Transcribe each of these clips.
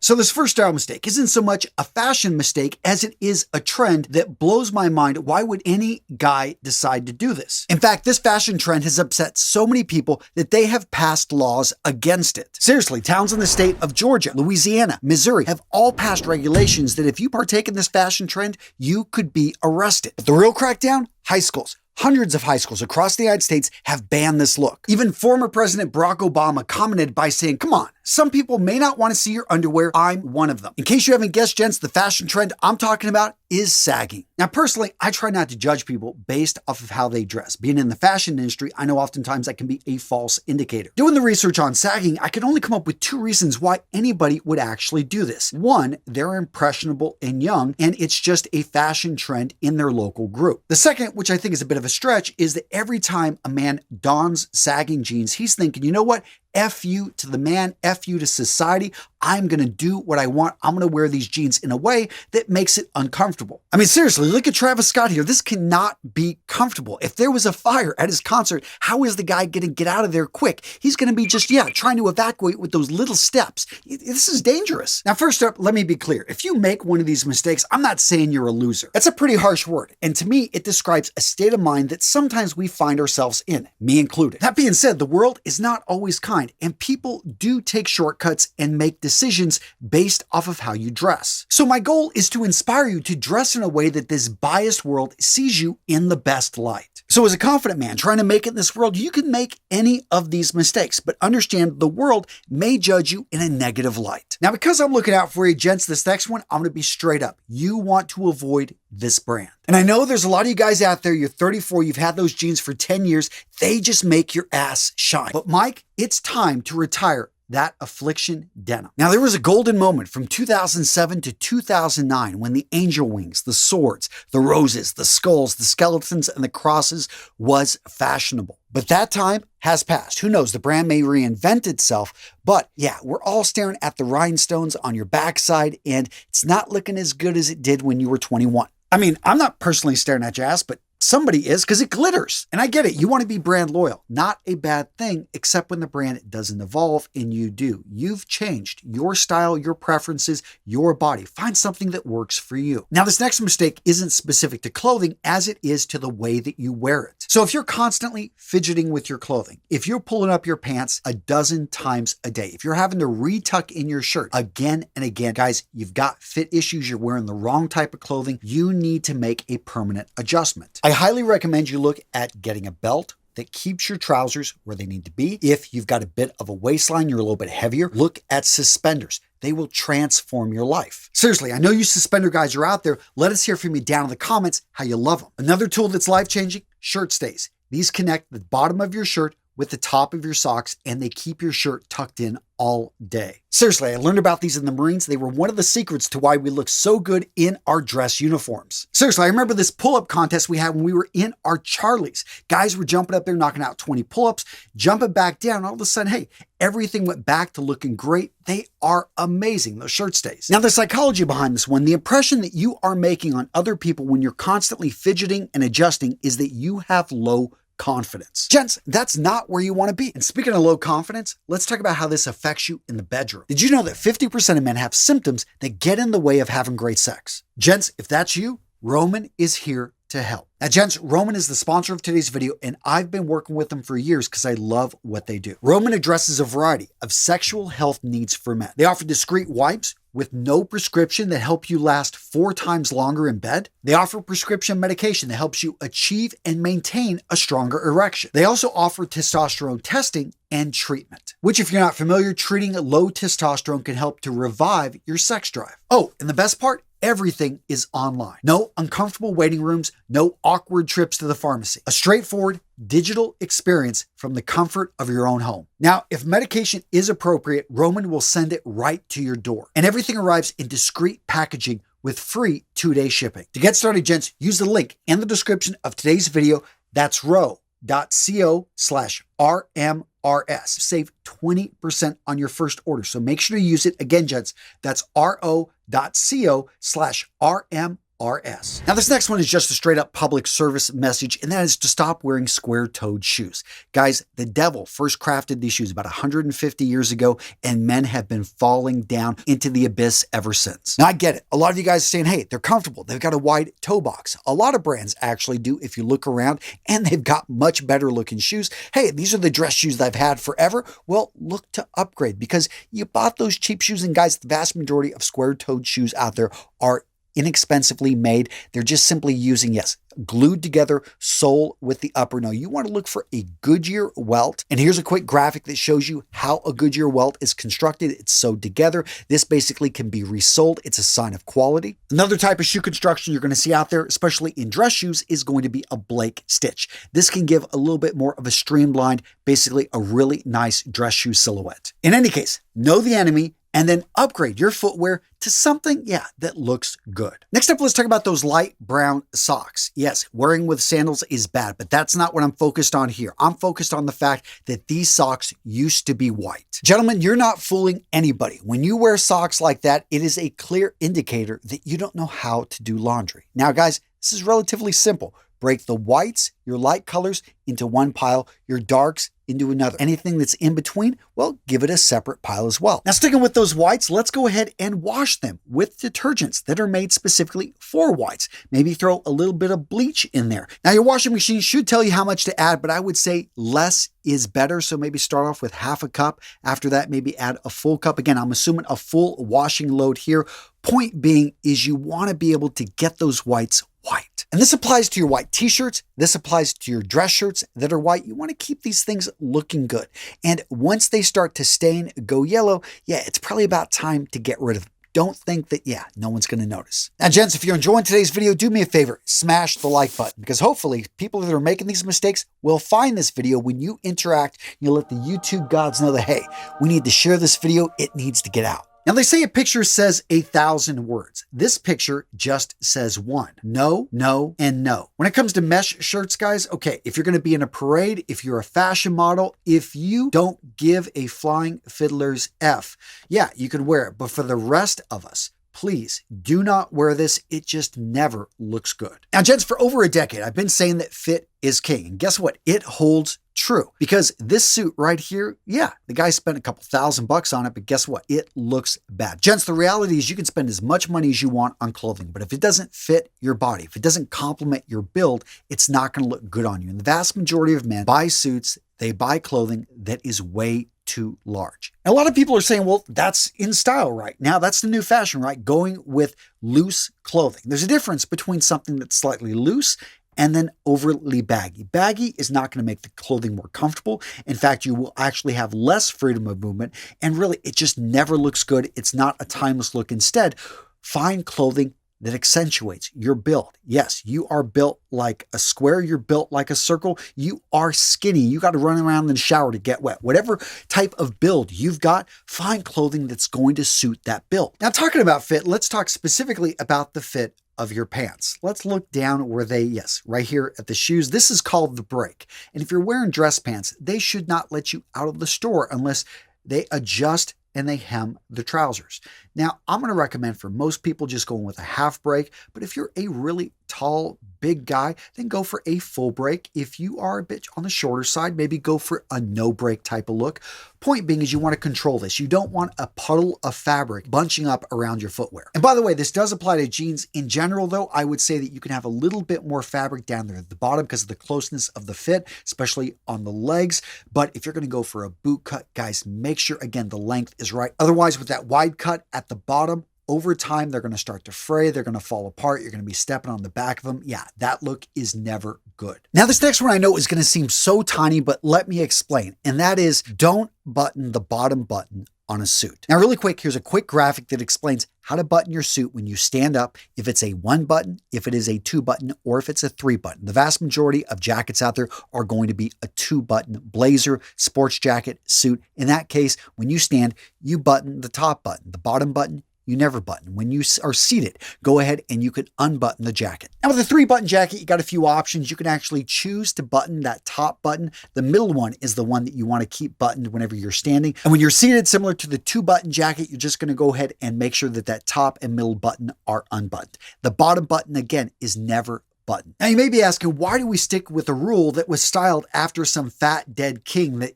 So this first style mistake isn't so much a fashion mistake as it is a trend that blows my mind. Why would any guy decide to do this? In fact, this fashion trend has upset so many people that they have passed laws against it. Seriously, towns in the state of Georgia, Louisiana, Missouri have all passed regulations that if you partake in this fashion trend, you could be arrested. But the real crackdown? High schools. Hundreds of high schools across the United States have banned this look. Even former President Barack Obama commented by saying, come on, some people may not want to see your underwear. I'm one of them. In case you haven't guessed, gents, the fashion trend I'm talking about is sagging. Now, personally, I try not to judge people based off of how they dress. Being in the fashion industry, I know oftentimes that can be a false indicator. Doing the research on sagging, I can only come up with two reasons why anybody would actually do this. One, they're impressionable and young, and it's just a fashion trend in their local group. The second, which I think is a bit of a stretch, is that every time a man dons sagging jeans, he's thinking, you know what? F you to the man, F you to society. I'm going to do what I want. I'm going to wear these jeans in a way that makes it uncomfortable. I mean, seriously, look at Travis Scott here. This cannot be comfortable. If there was a fire at his concert, how is the guy going to get out of there quick? He's going to be just, trying to evacuate with those little steps. This is dangerous. Now, first up, let me be clear. If you make one of these mistakes, I'm not saying you're a loser. That's a pretty harsh word. And to me, it describes a state of mind that sometimes we find ourselves in, me included. That being said, the world is not always kind, and people do take shortcuts and make decisions based off of how you dress. So my goal is to inspire you to dress in a way that this biased world sees you in the best light. So as a confident man trying to make it in this world, you can make any of these mistakes, but understand the world may judge you in a negative light. Now, because I'm looking out for you, gents, this next one, I'm going to be straight up. You want to avoid this brand. And I know there's a lot of you guys out there, you're 34, you've had those jeans for 10 years. They just make your ass shine. But Mike, it's time to retire that affliction denim. Now, there was a golden moment from 2007 to 2009 when the angel wings, the swords, the roses, the skulls, the skeletons, and the crosses was fashionable. But that time has passed. Who knows? The brand may reinvent itself, but yeah, we're all staring at the rhinestones on your backside, and it's not looking as good as it did when you were 21. I mean, I'm not personally staring at your ass, but somebody is, because it glitters. And I get it. You want to be brand loyal. Not a bad thing, except when the brand doesn't evolve and you do. You've changed your style, your preferences, your body. Find something that works for you. Now, this next mistake isn't specific to clothing as it is to the way that you wear it. So if you're constantly fidgeting with your clothing, if you're pulling up your pants a dozen times a day, if you're having to retuck in your shirt again and again, guys, you've got fit issues. You're wearing the wrong type of clothing. You need to make a permanent adjustment. I highly recommend you look at getting a belt that keeps your trousers where they need to be. If you've got a bit of a waistline, you're a little bit heavier, look at suspenders. They will transform your life. Seriously, I know you suspender guys are out there. Let us hear from you down in the comments how you love them. Another tool that's life-changing, shirt stays. These connect the bottom of your shirt with the top of your socks, and they keep your shirt tucked in all day. Seriously, I learned about these in the Marines. They were one of the secrets to why we look so good in our dress uniforms. Seriously, I remember this pull-up contest we had when we were in our Charlies. Guys were jumping up there, knocking out 20 pull-ups, jumping back down. All of a sudden, hey, everything went back to looking great. They are amazing, those shirt stays. Now, the psychology behind this one, the impression that you are making on other people when you're constantly fidgeting and adjusting is that you have low confidence. Gents, that's not where you want to be. And speaking of low confidence, let's talk about how this affects you in the bedroom. Did you know that 50% of men have symptoms that get in the way of having great sex? Gents, if that's you, Roman is here to help. Now, gents, Roman is the sponsor of today's video, and I've been working with them for years because I love what they do. Roman addresses a variety of sexual health needs for men. They offer discreet wipes with no prescription that help you last 4 times longer in bed. They offer prescription medication that helps you achieve and maintain a stronger erection. They also offer testosterone testing and treatment, which, if you're not familiar, treating low testosterone can help to revive your sex drive. Oh, and the best part, everything is online. No uncomfortable waiting rooms, no awkward trips to the pharmacy. A straightforward digital experience from the comfort of your own home. Now, if medication is appropriate, Roman will send it right to your door. And everything arrives in discreet packaging with free 2-day shipping. To get started, gents, use the link in the description of today's video. That's ro.co/RMRS. Save 20% on your first order. So make sure to use it. Again, gents, that's ro.co/RMRS RS. Now this next one is just a straight up public service message, and that is to stop wearing square-toed shoes. Guys, the devil first crafted these shoes about 150 years ago, and men have been falling down into the abyss ever since. Now I get it. A lot of you guys are saying, hey, they're comfortable. They've got a wide toe box. A lot of brands actually do if you look around, and they've got much better looking shoes. Hey, these are the dress shoes that I've had forever. Well, look to upgrade because you bought those cheap shoes, and guys, the vast majority of square-toed shoes out there are inexpensively made. They're just simply using, yes, glued together sole with the upper. No, you want to look for a Goodyear welt. And here's a quick graphic that shows you how a Goodyear welt is constructed. It's sewed together. This basically can be resold. It's a sign of quality. Another type of shoe construction you're going to see out there, especially in dress shoes, is going to be a Blake stitch. This can give a little bit more of a streamlined, basically a really nice dress shoe silhouette. In any case, know the enemy, and then upgrade your footwear to something, yeah, that looks good. Next up, let's talk about those light brown socks. Yes, wearing with sandals is bad, but that's not what I'm focused on here. I'm focused on the fact that these socks used to be white. Gentlemen, you're not fooling anybody. When you wear socks like that, it is a clear indicator that you don't know how to do laundry. Now, guys, this is relatively simple. Break the whites, your light colors, into one pile, your darks into another. Anything that's in between, well, give it a separate pile as well. Now, sticking with those whites, let's go ahead and wash them with detergents that are made specifically for whites. Maybe throw a little bit of bleach in there. Now, your washing machine should tell you how much to add, but I would say less is better. So maybe start off with half a cup. After that, maybe add a full cup. Again, I'm assuming a full washing load here. Point being is you want to be able to get those whites white. And this applies to your white t-shirts. This applies to your dress shirts that are white. You want to keep these things looking good. And once they start to stain, go yellow, yeah, it's probably about time to get rid of them. Don't think that, yeah, no one's going to notice. Now, gents, if you're enjoying today's video, do me a favor, smash the like button, because hopefully people that are making these mistakes will find this video when you interact. You'll let the YouTube gods know that, hey, we need to share this video. It needs to get out. Now, they say a picture says 1,000 words. This picture just says one. No, no, and no. When it comes to mesh shirts, guys, okay, if you're going to be in a parade, if you're a fashion model, if you don't give a flying fiddler's F, yeah, you can wear it. But for the rest of us, please do not wear this. It just never looks good. Now, gents, for over a decade, I've been saying that fit is king. And guess what? It holds true, because this suit right here, yeah, the guy spent a couple $1,000 on it, but guess what? It looks bad. Gents, the reality is you can spend as much money as you want on clothing, but if it doesn't fit your body, if it doesn't complement your build, it's not going to look good on you. And the vast majority of men buy suits, they buy clothing that is way too large. And a lot of people are saying, well, that's in style right now. That's the new fashion, right? Going with loose clothing. There's a difference between something that's slightly loose and then overly baggy. Baggy is not going to make the clothing more comfortable. In fact, you will actually have less freedom of movement, and really, it just never looks good. It's not a timeless look. Instead, find clothing that accentuates your build. Yes, you are built like a square. You're built like a circle. You are skinny. You got to run around in the shower to get wet. Whatever type of build you've got, find clothing that's going to suit that build. Now, talking about fit, let's talk specifically about the fit of your pants. Let's look down where they, yes, right here at the shoes. This is called the break. And if you're wearing dress pants, they should not let you out of the store unless they adjust and they hem the trousers. Now, I'm going to recommend for most people just going with a half break, but if you're a really tall, big guy, then go for a full break. If you are a bit on the shorter side, maybe go for a no break type of look. Point being is you want to control this. You don't want a puddle of fabric bunching up around your footwear. And by the way, this does apply to jeans in general, though. I would say that you can have a little bit more fabric down there at the bottom because of the closeness of the fit, especially on the legs. But if you're going to go for a boot cut, guys, make sure, again, the length is right. Otherwise, with that wide cut at the bottom, over time, they're going to start to fray. They're going to fall apart. You're going to be stepping on the back of them. Yeah, that look is never good. Now, this next one I know is going to seem so tiny, but let me explain. And that is, don't button the bottom button on a suit. Now, really quick, here's a quick graphic that explains how to button your suit when you stand up, if it's a 1 button, if it is a 2 button, or if it's a 3 button. The vast majority of jackets out there are going to be a 2 button blazer, sports jacket, suit. In that case, when you stand, you button the top button. The bottom button, you never button. When you are seated, go ahead and you can unbutton the jacket. Now with a 3-button jacket, you got a few options. You can actually choose to button that top button. The middle one is the one that you want to keep buttoned whenever you're standing. And when you're seated, similar to the 2-button jacket, you're just going to go ahead and make sure that that top and middle button are unbuttoned. The bottom button, again, is never button. Now you may be asking, why do we stick with a rule that was styled after some fat dead king that,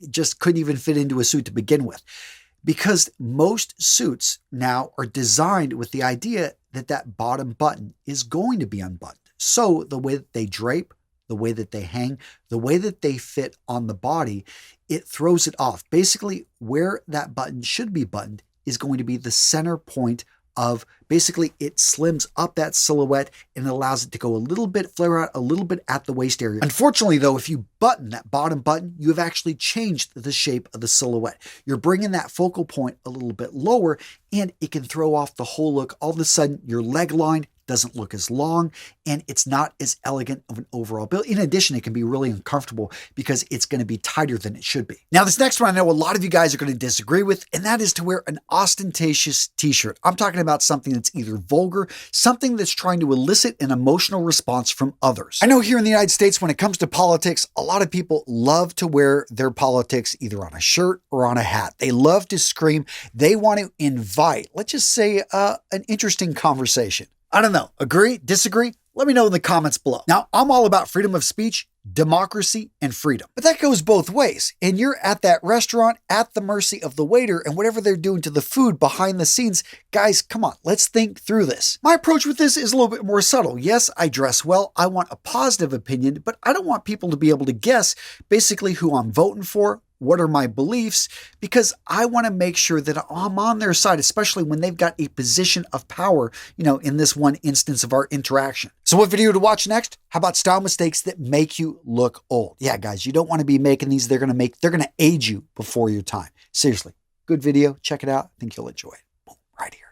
just couldn't even fit into a suit to begin with? Because most suits now are designed with the idea that that bottom button is going to be unbuttoned. So the way that they drape, the way that they hang, the way that they fit on the body, it throws it off. Basically, where that button should be buttoned is going to be the center point of, basically it slims up that silhouette and it allows it to go a little bit, flare out a little bit at the waist area. Unfortunately though, if you button that bottom button, you have actually changed the shape of the silhouette. You're bringing that focal point a little bit lower and it can throw off the whole look. All of a sudden your leg line doesn't look as long and it's not as elegant of an overall build. In addition, it can be really uncomfortable because it's going to be tighter than it should be. Now, this next one I know a lot of you guys are going to disagree with, and that is to wear an ostentatious t-shirt. I'm talking about something that's either vulgar, something that's trying to elicit an emotional response from others. I know here in the United States, when it comes to politics, a lot of people love to wear their politics either on a shirt or on a hat. They love to scream. They want to invite, let's just say, an interesting conversation. I don't know. Agree? Disagree? Let me know in the comments below. Now, I'm all about freedom of speech, democracy, and freedom. But that goes both ways. And you're at that restaurant at the mercy of the waiter and whatever they're doing to the food behind the scenes. Guys, come on, let's think through this. My approach with this is a little bit more subtle. Yes, I dress well. I want a positive opinion, but I don't want people to be able to guess basically who I'm voting for, what are my beliefs, because I want to make sure that I'm on their side, especially when they've got a position of power, in this one instance of our interaction. So what video to watch next? How about style mistakes that make you look old? Yeah, guys, you don't want to be making these. They're going to age you before your time. Seriously, good video. Check it out. I think you'll enjoy it. Boom, right here.